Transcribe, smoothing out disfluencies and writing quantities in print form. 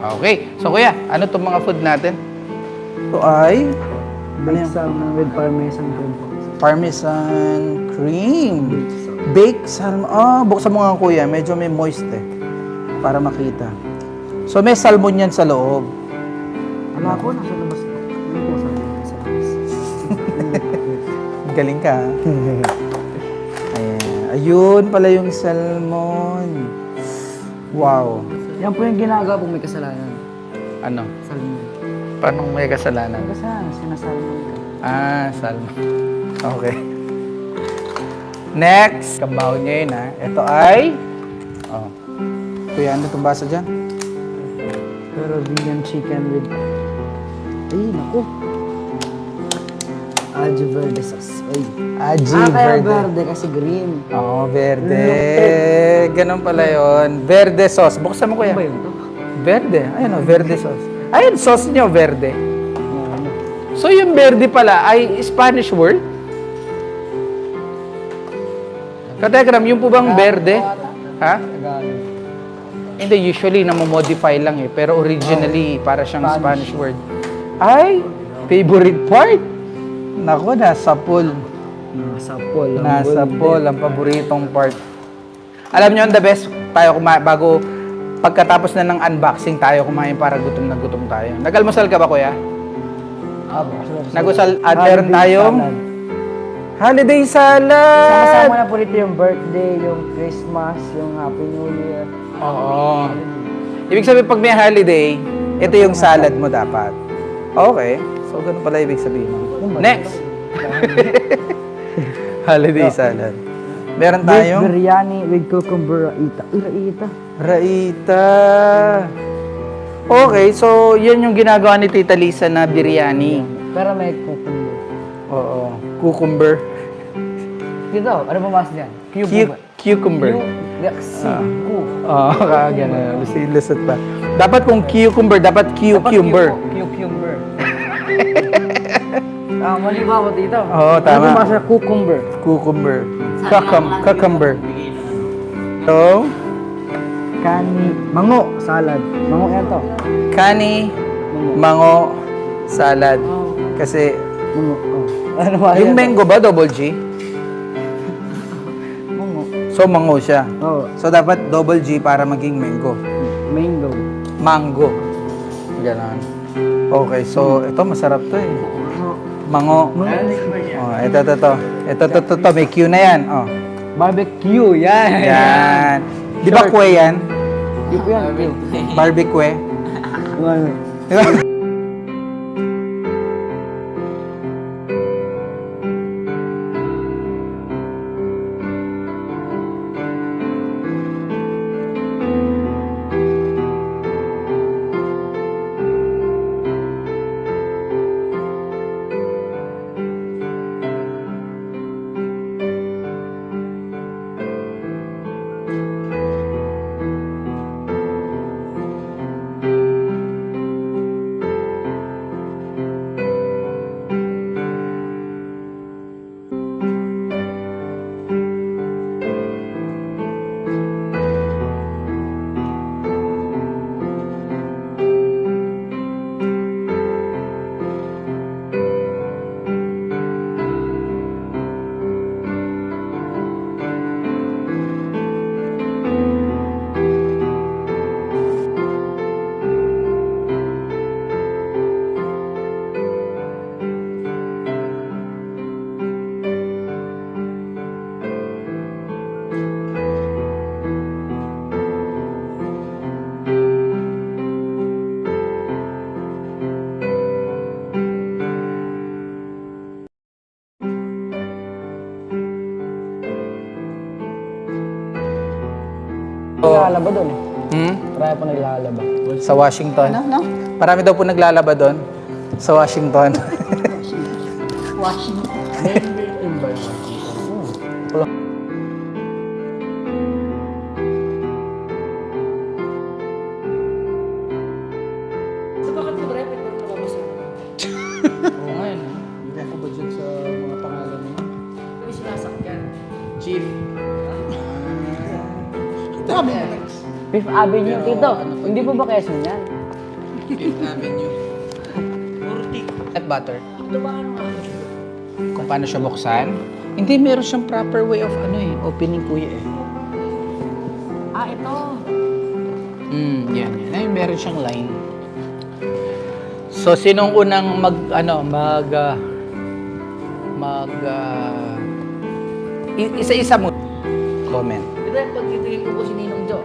Okay. So, kuya, ano itong mga food natin? Ito ay Baked salmon with parmesan cream po. parmesan cream. Baked salmon. Ah, buksan mo nga kuya. Medyo may moist eh. Para makita. So, may salmon yan sa loob. Ala ko, nasa labas po. Ano po sabi ko sa labas? Galing ka. Ayan. Ayun pala yung salmon. Wow. Yan po yung ginagawa pag may kasalanan. Ano? Salmon. Paano may kasalanan? Kasalanan, sinasalmon ka. Ah, salmon. Okay. Next. Kabaw niya yun ha. Ito ay... Oh. Kuya, ano itong basa dyan? Peruvian chicken with... Ay, naku. Aji verde sauce. Ay. Aji Kaya verde. verde kasi green. Oo, verde. Ganun pala yun. Verde sauce. Buksan mo kuya. Ano ba yun to? Verde. Ayun o, verde sauce. Ayun, sauce niyo, verde. Ano? So, yung verde pala ay Spanish word? Kategram, yung po bang verde? Ha? Tagalog. Hindi, usually namomodify lang eh. Pero originally, para siyang Spanish word. Ay, favorite part? Nako, nasa pool. Nasa pool. Nasa pool, ang paboritong part. Alam niyo, the best tayo bago pagkatapos na ng unboxing tayo kumain para gutom na gutom tayo. Nag-almusal ka ba, kuya? Nagusal at meron tayong holiday salad. Sama-sama na po dito yung birthday, yung Christmas, yung Happy New Year. Oo. Ibig sabihin, pag may holiday, ito yung salad mo dapat. Okay. So, ganun pala ibig sabihin. Next. Holiday salad. Meron Beef tayong biryani with cucumber raita. Raita. raita. Okay, so yun yung ginagawa ni Tita Lisa na biryani. Pero may cucumber. Oo. Cucumber. Dito, ano ba mas dyan? Cucumber. Ku. Oo, kagana. Lusot pa. Dapat kung cucumber, dapat cucumber. Cucumber. Mali ba ako dito? Oo, tama. Ano ba sa cucumber? Cucumber. Cucumber. So, Kani. Mango. Salad. Mango yan to. kani, mango, salad. Kasi, Mango. Oh. Ano ba yung yan? mango ba, double G? Mango. So, mango siya. Oh. So, dapat double G para maging mango. Mango. Mango. Ganon. Okay, so, ito masarap to eh. Mango. Oh, ito. May Q na yan. Oh. Barbecue. Yan. Yan. Di ba kwe yan? Yung yan. Barbecue. Ano? Di ba? Naglalaba doon eh. Hmm? Try po naglalaba. Sa Washington. Ano? Marami daw po naglalaba doon. Sa Washington. Oo nga yun. Hindi ako budget sa mga pangalan niyo. May sinasakyan. Chief. Fifth Avenue, tito. Hindi po ba Quezon yan? Fifth Avenue. 40. At butter. Ito ba ano nga? Kung paano siya buksan. Hindi, meron siyang proper way of opening kuya eh. Ah, ito. Yan. Ayun, meron siyang line. So, sinong unang isa-isa mo comment. Di ba pag titigil ko po si Ninong Jo?